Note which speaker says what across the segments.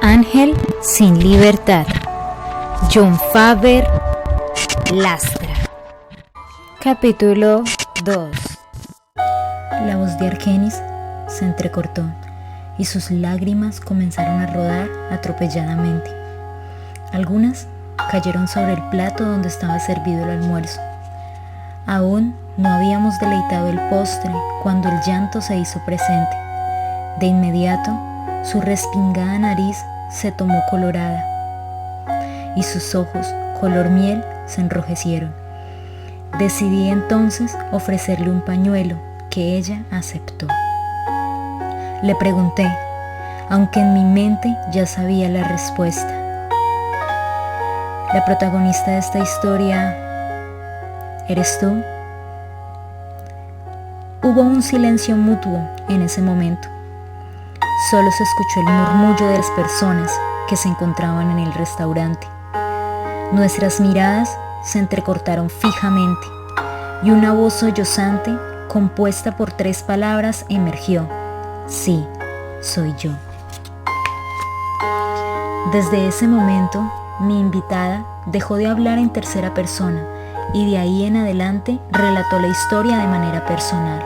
Speaker 1: Ángel sin libertad. John Faber Lastra. Capítulo 2. La voz de Argenis se entrecortó y sus lágrimas comenzaron a rodar atropelladamente. Algunas cayeron sobre el plato donde estaba servido el almuerzo. Aún no habíamos deleitado el postre cuando el llanto se hizo presente. De inmediato, su respingada nariz se tomó colorada y sus ojos, color miel, se enrojecieron. Decidí entonces ofrecerle un pañuelo que ella aceptó. Le pregunté, aunque en mi mente ya sabía la respuesta. ¿La protagonista de esta historia eres tú? Hubo un silencio mutuo en ese momento. Solo se escuchó el murmullo de las personas que se encontraban en el restaurante. Nuestras miradas se entrecortaron fijamente y una voz sollozante, compuesta por 3 palabras, emergió. Sí, soy yo. Desde ese momento, mi invitada dejó de hablar en tercera persona y de ahí en adelante relató la historia de manera personal.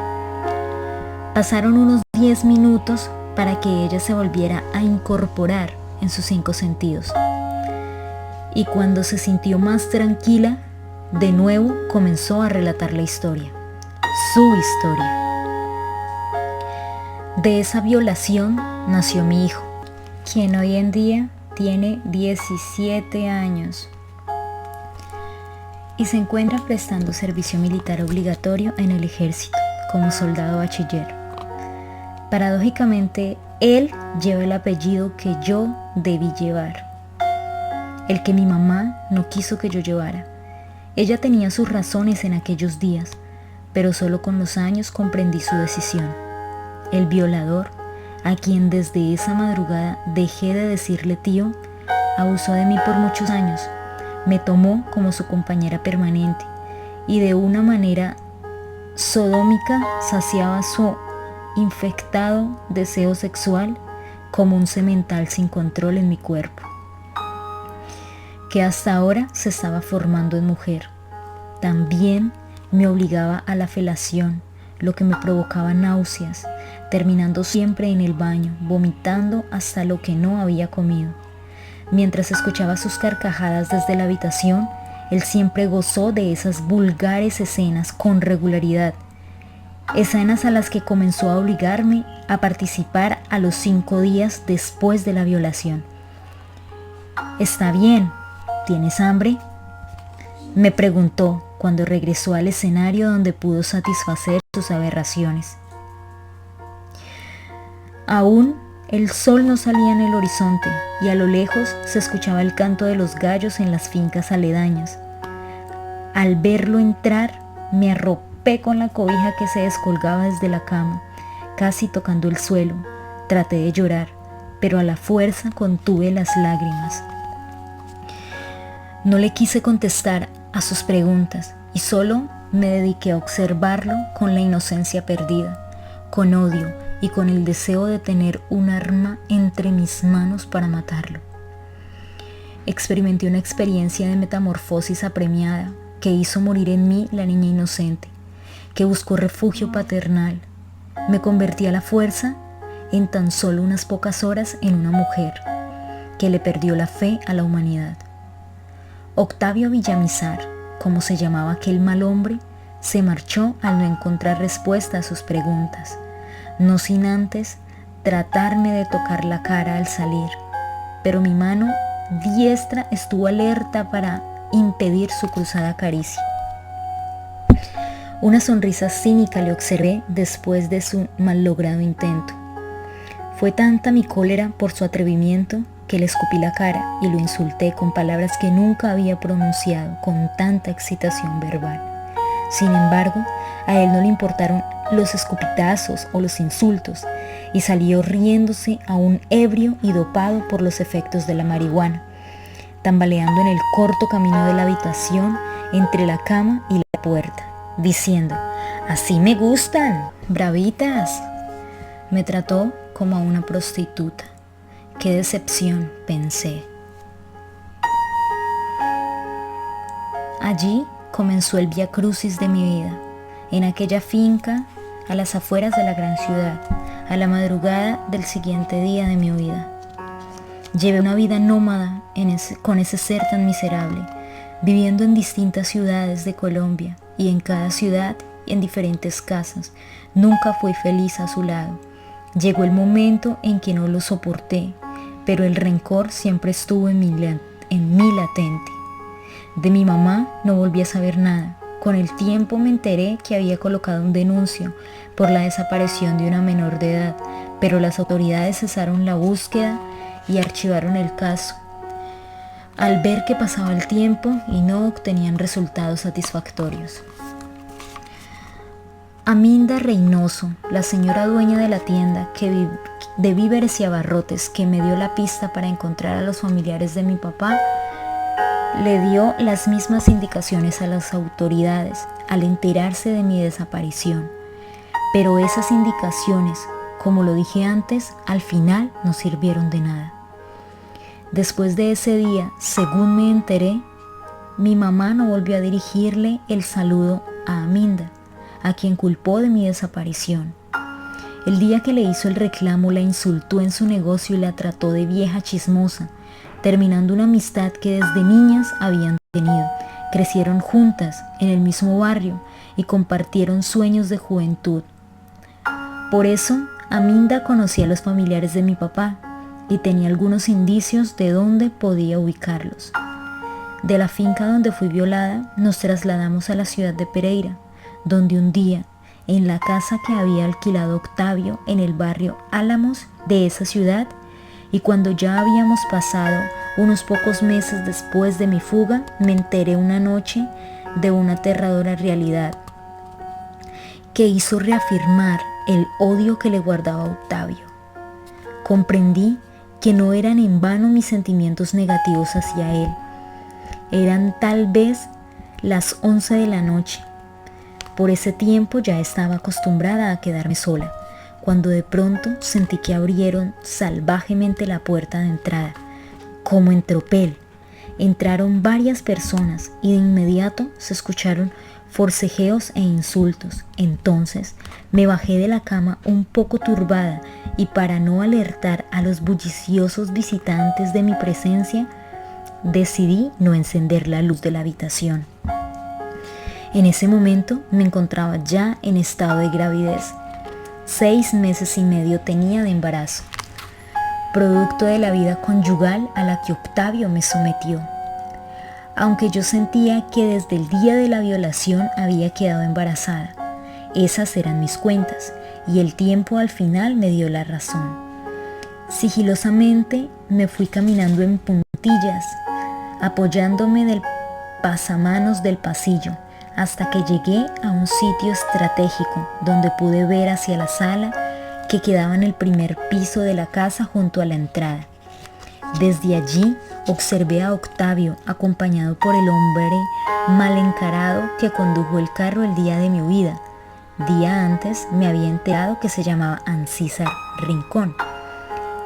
Speaker 1: Pasaron unos 10 minutos para que ella se volviera a incorporar en sus 5 sentidos. Y cuando se sintió más tranquila, de nuevo comenzó a relatar la historia, su historia. De esa violación nació mi hijo, quien hoy en día tiene 17 años y se encuentra prestando servicio militar obligatorio en el ejército como soldado bachiller. Paradójicamente, él lleva el apellido que yo debí llevar, el que mi mamá no quiso que yo llevara. Ella tenía sus razones en aquellos días, pero solo con los años comprendí su decisión. El violador, a quien desde esa madrugada dejé de decirle tío, abusó de mí por muchos años, me tomó como su compañera permanente y de una manera sodómica saciaba su infectado deseo sexual como un semental sin control en mi cuerpo, que hasta ahora se estaba formando en mujer. También me obligaba a la felación, lo que me provocaba náuseas, terminando siempre en el baño, vomitando hasta lo que no había comido. Mientras escuchaba sus carcajadas desde la habitación, él siempre gozó de esas vulgares escenas con regularidad, escenas a las que comenzó a obligarme a participar a los 5 días después de la violación. «Está bien, ¿tienes hambre?», me preguntó cuando regresó al escenario donde pudo satisfacer sus aberraciones. Aún el sol no salía en el horizonte y a lo lejos se escuchaba el canto de los gallos en las fincas aledañas. Al verlo entrar, me arropé con la cobija que se descolgaba desde la cama, casi tocando el suelo. Traté de llorar, pero a la fuerza contuve las lágrimas. No le quise contestar a sus preguntas y solo me dediqué a observarlo con la inocencia perdida, con odio y con el deseo de tener un arma entre mis manos para matarlo. Experimenté una experiencia de metamorfosis apremiada que hizo morir en mí la niña inocente, que buscó refugio paternal. Me convertí a la fuerza, en tan solo unas pocas horas, en una mujer que le perdió la fe a la humanidad. Octavio Villamizar, como se llamaba aquel mal hombre, se marchó al no encontrar respuesta a sus preguntas, no sin antes tratarme de tocar la cara al salir, pero mi mano diestra estuvo alerta para impedir su cruzada caricia. Una sonrisa cínica le observé después de su mal-logrado intento. Fue tanta mi cólera por su atrevimiento que le escupí la cara y lo insulté con palabras que nunca había pronunciado con tanta excitación verbal. Sin embargo, a él no le importaron los escupitazos o los insultos y salió riéndose aún ebrio y dopado por los efectos de la marihuana, tambaleando en el corto camino de la habitación entre la cama y la puerta, diciendo: «Así me gustan, bravitas». Me trató como a una prostituta qué decepción, pensé. Allí comenzó el vía crucis de mi vida, en aquella finca a las afueras de la gran ciudad, a la madrugada del siguiente día de mi huida. Llevé una vida nómada con ese ser tan miserable, viviendo en distintas ciudades de Colombia, y en cada ciudad y en diferentes casas. Nunca fui feliz a su lado. Llegó el momento en que no lo soporté, pero el rencor siempre estuvo en mí latente. De mi mamá no volví a saber nada. Con el tiempo me enteré que había colocado un denuncio por la desaparición de una menor de edad, pero las autoridades cesaron la búsqueda y archivaron el caso al ver que pasaba el tiempo y no obtenían resultados satisfactorios. Aminda Reynoso, la señora dueña de la tienda de víveres y abarrotes que me dio la pista para encontrar a los familiares de mi papá, le dio las mismas indicaciones a las autoridades al enterarse de mi desaparición. Pero esas indicaciones, como lo dije antes, al final no sirvieron de nada. Después de ese día, según me enteré, mi mamá no volvió a dirigirle el saludo a Aminda, a quien culpó de mi desaparición. El día que le hizo el reclamo la insultó en su negocio y la trató de vieja chismosa, terminando una amistad que desde niñas habían tenido. Crecieron juntas en el mismo barrio y compartieron sueños de juventud. Por eso, Aminda conocía a los familiares de mi papá y tenía algunos indicios de dónde podía ubicarlos. De la finca donde fui violada, nos trasladamos a la ciudad de Pereira, donde un día, en la casa que había alquilado Octavio en el barrio Álamos de esa ciudad, y cuando ya habíamos pasado unos pocos meses después de mi fuga, me enteré una noche de una aterradora realidad que hizo reafirmar el odio que le guardaba a Octavio. Comprendí que no eran en vano mis sentimientos negativos hacia él. Eran tal vez las 11 de la noche. Por ese tiempo ya estaba acostumbrada a quedarme sola, cuando de pronto sentí que abrieron salvajemente la puerta de entrada, como en tropel. Entraron varias personas y de inmediato se escucharon forcejeos e insultos. Entonces me bajé de la cama un poco turbada y para no alertar a los bulliciosos visitantes de mi presencia, decidí no encender la luz de la habitación. En ese momento me encontraba ya en estado de gravidez. 6 meses y medio tenía de embarazo, producto de la vida conyugal a la que Octavio me sometió. Aunque yo sentía que desde el día de la violación había quedado embarazada, esas eran mis cuentas y el tiempo al final me dio la razón. Sigilosamente me fui caminando en puntillas, apoyándome del pasamanos del pasillo, hasta que llegué a un sitio estratégico donde pude ver hacia la sala que quedaba en el primer piso de la casa junto a la entrada. Desde allí observé a Octavio acompañado por el hombre mal encarado que condujo el carro el día de mi huida. Día antes me había enterado que se llamaba Ancísar Rincón.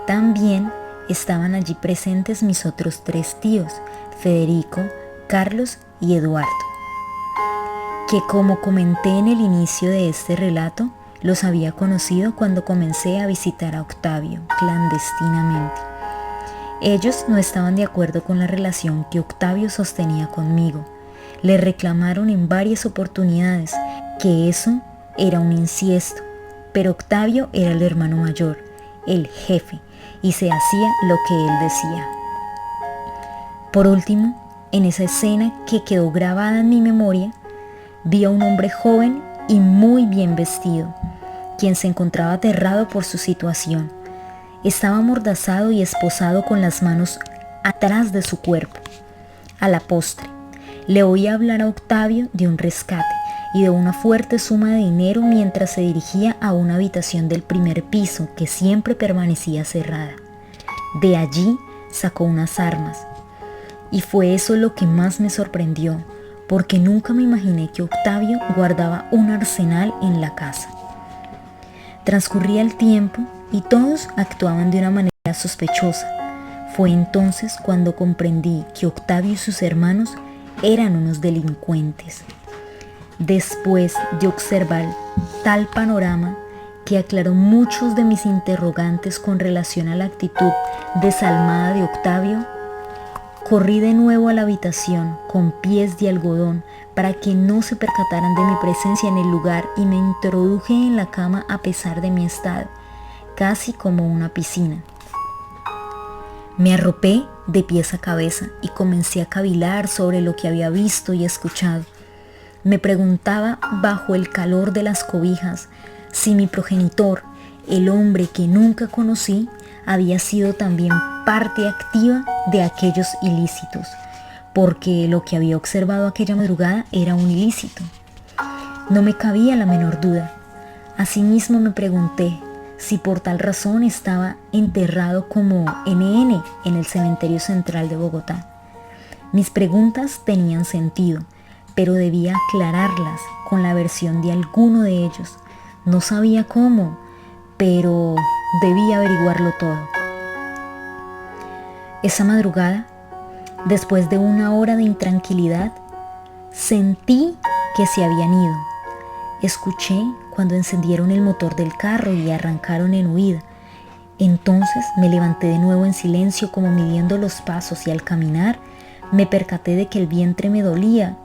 Speaker 1: También estaban allí presentes mis otros 3 tíos, Federico, Carlos y Eduardo, que como comenté en el inicio de este relato, los había conocido cuando comencé a visitar a Octavio clandestinamente. Ellos no estaban de acuerdo con la relación que Octavio sostenía conmigo. Le reclamaron en varias oportunidades que eso era un inciesto, pero Octavio era el hermano mayor, el jefe, y se hacía lo que él decía. Por último, en esa escena que quedó grabada en mi memoria, vi a un hombre joven y muy bien vestido, quien se encontraba aterrado por su situación. Estaba amordazado y esposado con las manos atrás de su cuerpo. A la postre, le oí hablar a Octavio de un rescate y de una fuerte suma de dinero mientras se dirigía a una habitación del primer piso que siempre permanecía cerrada. De allí sacó unas armas. Y fue eso lo que más me sorprendió, porque nunca me imaginé que Octavio guardaba un arsenal en la casa. Transcurría el tiempo y todos actuaban de una manera era sospechosa. Fue entonces cuando comprendí que Octavio y sus hermanos eran unos delincuentes. Después de observar tal panorama que aclaró muchos de mis interrogantes con relación a la actitud desalmada de Octavio, corrí de nuevo a la habitación con pies de algodón para que no se percataran de mi presencia en el lugar y me introduje en la cama a pesar de mi estado, casi como una piscina. Me arropé de pies a cabeza y comencé a cavilar sobre lo que había visto y escuchado. Me preguntaba bajo el calor de las cobijas si mi progenitor, el hombre que nunca conocí, había sido también parte activa de aquellos ilícitos, porque lo que había observado aquella madrugada era un ilícito. No me cabía la menor duda. Asimismo me pregunté si por tal razón estaba enterrado como NN en el cementerio central de Bogotá. Mis preguntas tenían sentido, pero debía aclararlas con la versión de alguno de ellos. No sabía cómo, pero debía averiguarlo todo. Esa madrugada, después de una hora de intranquilidad, sentí que se habían ido. Escuché cuando encendieron el motor del carro y arrancaron en huida. Entonces me levanté de nuevo en silencio, como midiendo los pasos, y al caminar me percaté de que el vientre me dolía.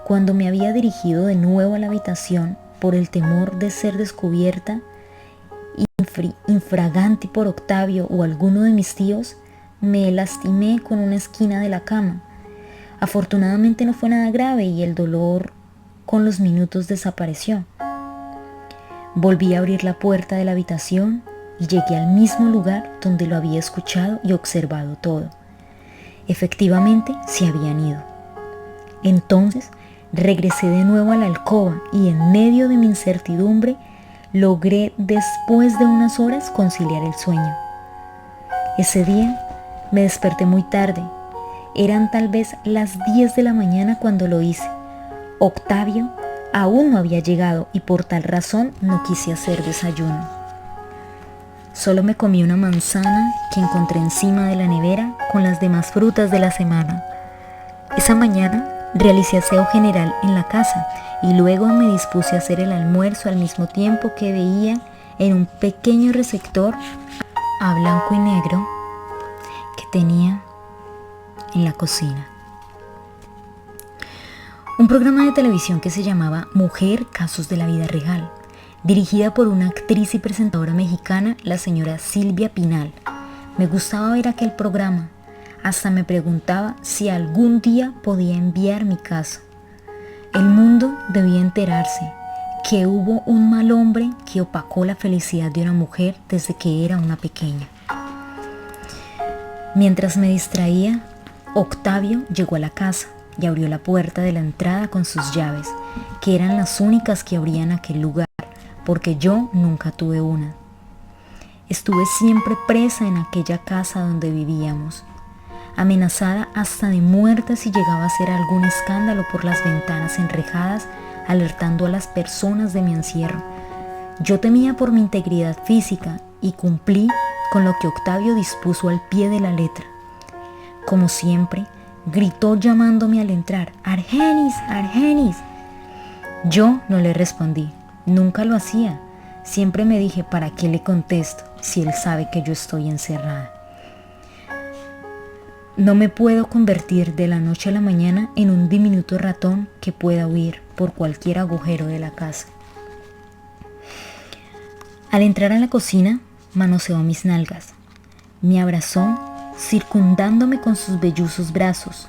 Speaker 1: Cuando me había dirigido de nuevo a la habitación por el temor de ser descubierta infraganti por Octavio o alguno de mis tíos, me lastimé con una esquina de la cama. Afortunadamente no fue nada grave y el dolor con los minutos desapareció. Volví a abrir la puerta de la habitación y llegué al mismo lugar donde lo había escuchado y observado todo. Efectivamente, se habían ido. Entonces regresé de nuevo a la alcoba y en medio de mi incertidumbre logré después de unas horas conciliar el sueño. Ese día me desperté muy tarde. Eran tal vez las 10 de la mañana cuando lo hice. Octavio aún no había llegado y por tal razón no quise hacer desayuno. Solo me comí una manzana que encontré encima de la nevera con las demás frutas de la semana. Esa mañana realicé aseo general en la casa y luego me dispuse a hacer el almuerzo al mismo tiempo que veía en un pequeño receptor a blanco y negro que tenía en la cocina. Un programa de televisión que se llamaba Mujer, Casos de la Vida Real, dirigida por una actriz y presentadora mexicana, la señora Silvia Pinal. Me gustaba ver aquel programa. Hasta me preguntaba si algún día podía enviar mi caso. El mundo debía enterarse que hubo un mal hombre que opacó la felicidad de una mujer desde que era una pequeña. Mientras me distraía, Octavio llegó a la casa y abrió la puerta de la entrada con sus llaves, que eran las únicas que abrían aquel lugar, porque yo nunca tuve una. Estuve siempre presa en aquella casa donde vivíamos, amenazada hasta de muerte si llegaba a hacer algún escándalo por las ventanas enrejadas, alertando a las personas de mi encierro. Yo temía por mi integridad física y cumplí con lo que Octavio dispuso al pie de la letra. Como siempre, gritó llamándome al entrar: «Argenis, Argenis». Yo no le respondí, nunca lo hacía. Siempre me dije: ¿para qué le contesto si él sabe que yo estoy encerrada? No me puedo convertir de la noche a la mañana en un diminuto ratón que pueda huir por cualquier agujero de la casa. Al entrar a la cocina, manoseó mis nalgas. Me abrazó, circundándome con sus velluzos brazos,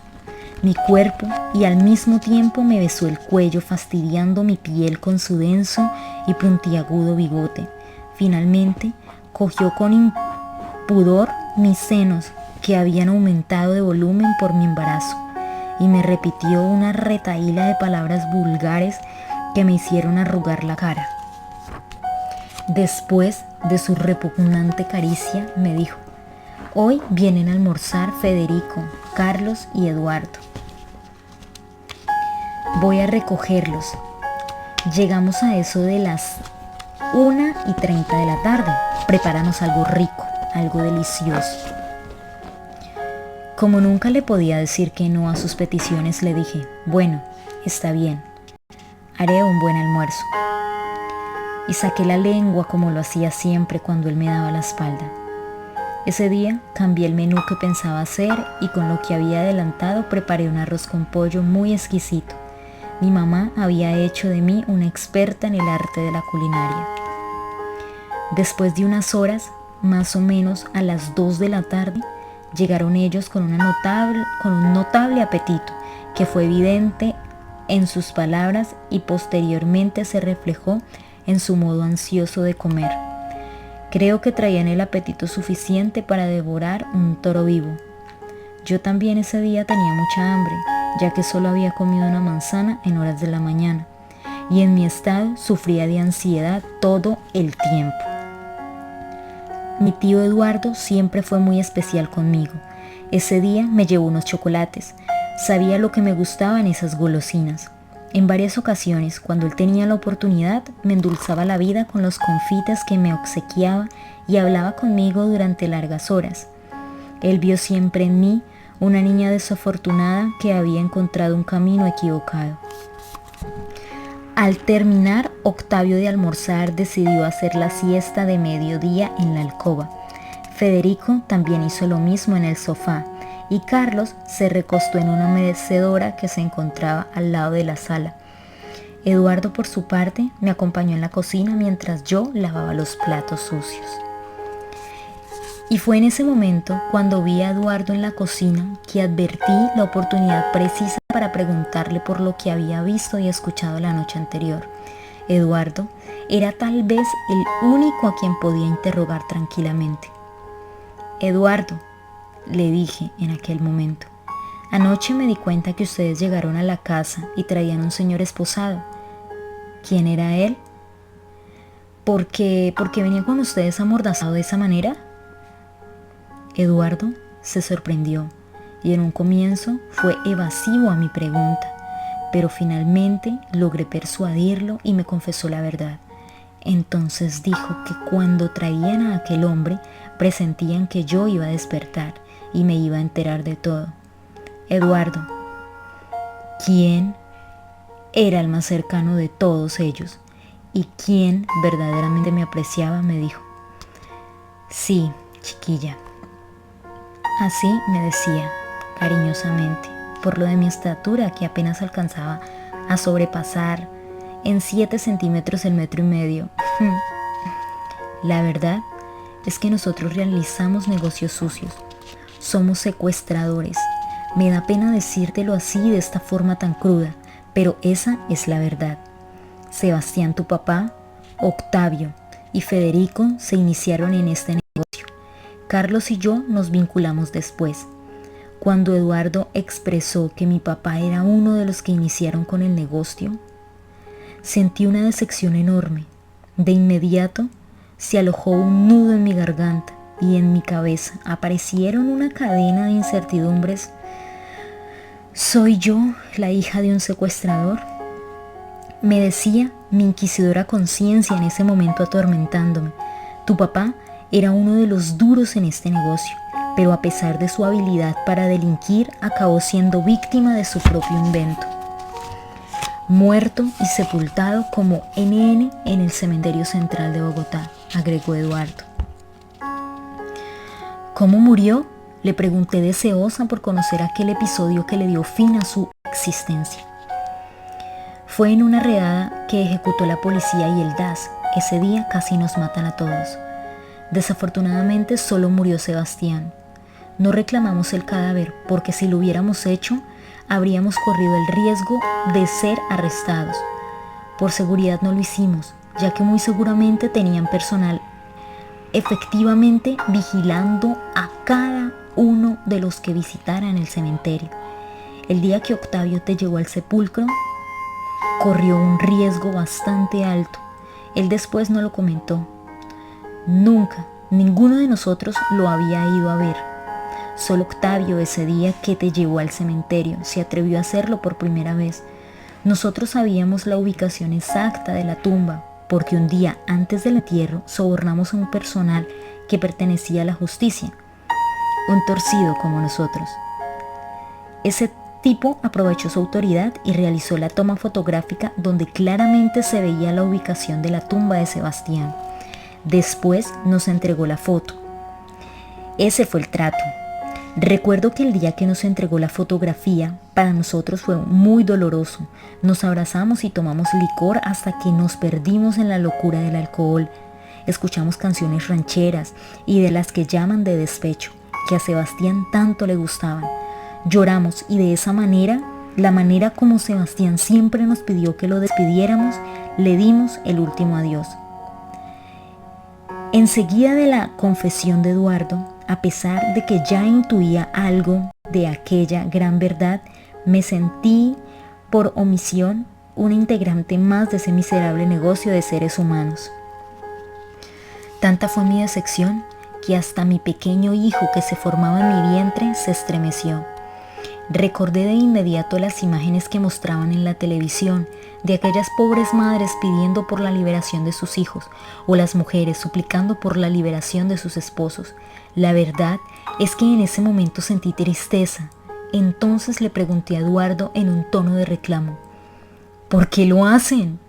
Speaker 1: mi cuerpo, y al mismo tiempo me besó el cuello, fastidiando mi piel con su denso y puntiagudo bigote. Finalmente, cogió con impudor mis senos, que habían aumentado de volumen por mi embarazo, y me repitió una retahíla de palabras vulgares que me hicieron arrugar la cara. Después de su repugnante caricia, me dijo: «Hoy vienen a almorzar Federico, Carlos y Eduardo. Voy a recogerlos. Llegamos a eso de las 1:30 de la tarde. Prepáranos algo rico». algo delicioso. Como nunca le podía decir que no a sus peticiones, le dije, bueno, está bien, haré un buen almuerzo. Y saqué la lengua como lo hacía siempre cuando él me daba la espalda. Ese día cambié el menú que pensaba hacer y con lo que había adelantado preparé un arroz con pollo muy exquisito. Mi mamá había hecho de mí una experta en el arte de la culinaria. Después de unas horas, más o menos a las 2 de la tarde, llegaron ellos con un notable apetito que fue evidente en sus palabras y posteriormente se reflejó en su modo ansioso de comer. Creo que traían el apetito suficiente para devorar un toro vivo. Yo también ese día tenía mucha hambre, ya que solo había comido una manzana en horas de la mañana, y en mi estado sufría de ansiedad todo el tiempo. Mi tío Eduardo siempre fue muy especial conmigo. Ese día me llevó unos chocolates. Sabía lo que me gustaban esas golosinas. En varias ocasiones, cuando él tenía la oportunidad, me endulzaba la vida con los confites que me obsequiaba y hablaba conmigo durante largas horas. Él vio siempre en mí una niña desafortunada que había encontrado un camino equivocado. Al terminar, Octavio de almorzar decidió hacer la siesta de mediodía en la alcoba. Federico también hizo lo mismo en el sofá y Carlos se recostó en una mecedora que se encontraba al lado de la sala. Eduardo, por su parte, me acompañó en la cocina mientras yo lavaba los platos sucios. Y fue en ese momento, cuando vi a Eduardo en la cocina, que advertí la oportunidad precisa para preguntarle por lo que había visto y escuchado la noche anterior. Eduardo era tal vez el único a quien podía interrogar tranquilamente. Eduardo, le dije en aquel momento, anoche me di cuenta que ustedes llegaron a la casa y traían un señor esposado. ¿Quién era él? ¿Por qué venía con ustedes amordazado de esa manera? Eduardo se sorprendió y en un comienzo fue evasivo a mi pregunta, pero finalmente logré persuadirlo y me confesó la verdad. Entonces dijo que cuando traían a aquel hombre presentían que yo iba a despertar y me iba a enterar de todo. Eduardo, ¿quién era el más cercano de todos ellos y quién verdaderamente me apreciaba? Me dijo. Sí, chiquilla. Así me decía, cariñosamente, por lo de mi estatura que apenas alcanzaba a sobrepasar en 7 centímetros el 1,5 metros. La verdad es que nosotros realizamos negocios sucios. Somos secuestradores. Me da pena decírtelo así de esta forma tan cruda, pero esa es la verdad. Sebastián, tu papá, Octavio y Federico se iniciaron en este negocio. Carlos y yo nos vinculamos después. Cuando Eduardo expresó que mi papá era uno de los que iniciaron con el negocio, sentí una decepción enorme. De inmediato se alojó un nudo en mi garganta y en mi cabeza aparecieron una cadena de incertidumbres. ¿Soy yo la hija de un secuestrador? Me decía mi inquisidora conciencia en ese momento atormentándome. Tu papá era uno de los duros en este negocio, pero a pesar de su habilidad para delinquir, acabó siendo víctima de su propio invento. Muerto y sepultado como NN en el cementerio central de Bogotá, agregó Eduardo. ¿Cómo murió? Le pregunté deseosa por conocer aquel episodio que le dio fin a su existencia. Fue en una redada que ejecutó la policía y el DAS. Ese día casi nos matan a todos. Desafortunadamente solo murió Sebastián. No reclamamos el cadáver porque si lo hubiéramos hecho, habríamos corrido el riesgo de ser arrestados. Por seguridad no lo hicimos, ya que muy seguramente tenían personal efectivamente vigilando a cada uno de los que visitaran el cementerio. El día que Octavio te llevó al sepulcro, corrió un riesgo bastante alto. Él después no lo comentó. Nunca, ninguno de nosotros lo había ido a ver. Solo Octavio ese día que te llevó al cementerio se atrevió a hacerlo por primera vez. Nosotros sabíamos la ubicación exacta de la tumba porque un día antes del entierro sobornamos a un personal que pertenecía a la justicia, un torcido como nosotros. Ese tipo aprovechó su autoridad y realizó la toma fotográfica donde claramente se veía la ubicación de la tumba de Sebastián. Después nos entregó la foto. Ese fue el trato. Recuerdo que el día que nos entregó la fotografía, para nosotros fue muy doloroso. Nos abrazamos y tomamos licor hasta que nos perdimos en la locura del alcohol. Escuchamos canciones rancheras y de las que llaman de despecho, que a Sebastián tanto le gustaban. Lloramos y de esa manera, la manera como Sebastián siempre nos pidió que lo despidiéramos, le dimos el último adiós. Enseguida de la confesión de Eduardo, a pesar de que ya intuía algo de aquella gran verdad, me sentí por omisión una integrante más de ese miserable negocio de seres humanos. Tanta fue mi decepción que hasta mi pequeño hijo que se formaba en mi vientre se estremeció. Recordé de inmediato las imágenes que mostraban en la televisión de aquellas pobres madres pidiendo por la liberación de sus hijos o las mujeres suplicando por la liberación de sus esposos. La verdad es que en ese momento sentí tristeza. Entonces le pregunté a Eduardo en un tono de reclamo: ¿por qué lo hacen?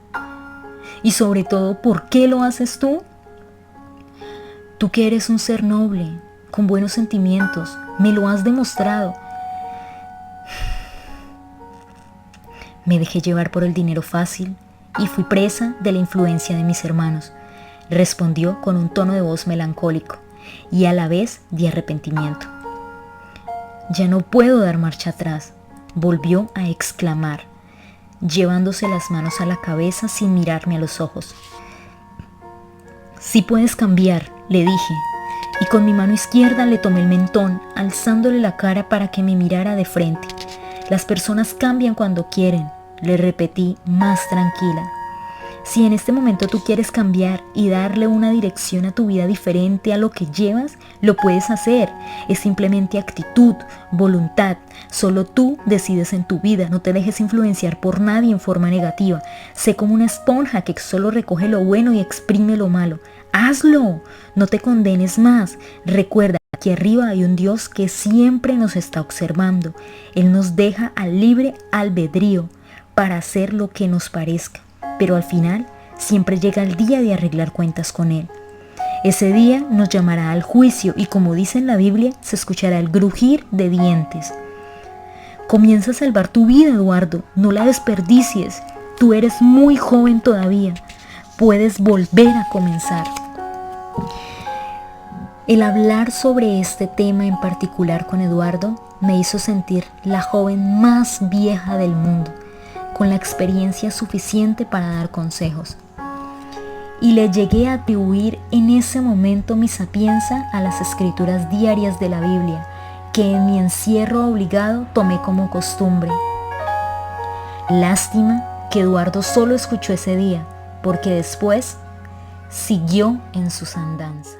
Speaker 1: Y sobre todo, ¿por qué lo haces tú? Tú que eres un ser noble, con buenos sentimientos, me lo has demostrado. Me dejé llevar por el dinero fácil y fui presa de la influencia de mis hermanos, respondió con un tono de voz melancólico y a la vez de arrepentimiento. Ya no puedo dar marcha atrás, volvió a exclamar, llevándose las manos a la cabeza sin mirarme a los ojos. Sí puedes cambiar, le dije, y con mi mano izquierda le tomé el mentón, alzándole la cara para que me mirara de frente. Las personas cambian cuando quieren, le repetí más tranquila. Si en este momento tú quieres cambiar y darle una dirección a tu vida diferente a lo que llevas, lo puedes hacer. Es simplemente actitud, voluntad. Solo tú decides en tu vida. No te dejes influenciar por nadie en forma negativa. Sé como una esponja que solo recoge lo bueno y exprime lo malo. ¡Hazlo! No te condenes más. Recuerda, aquí arriba hay un Dios que siempre nos está observando. Él nos deja al libre albedrío para hacer lo que nos parezca. Pero al final siempre llega el día de arreglar cuentas con Él. Ese día nos llamará al juicio y, como dice en la Biblia, se escuchará el crujir de dientes. Comienza a salvar tu vida, Eduardo, no la desperdicies. Tú eres muy joven todavía, puedes volver a comenzar. El hablar sobre este tema en particular con Eduardo me hizo sentir la joven más vieja del mundo, con la experiencia suficiente para dar consejos. Y le llegué a atribuir en ese momento mi sapienza a las escrituras diarias de la Biblia, que en mi encierro obligado tomé como costumbre. Lástima que Eduardo solo escuchó ese día, porque después siguió en sus andanzas.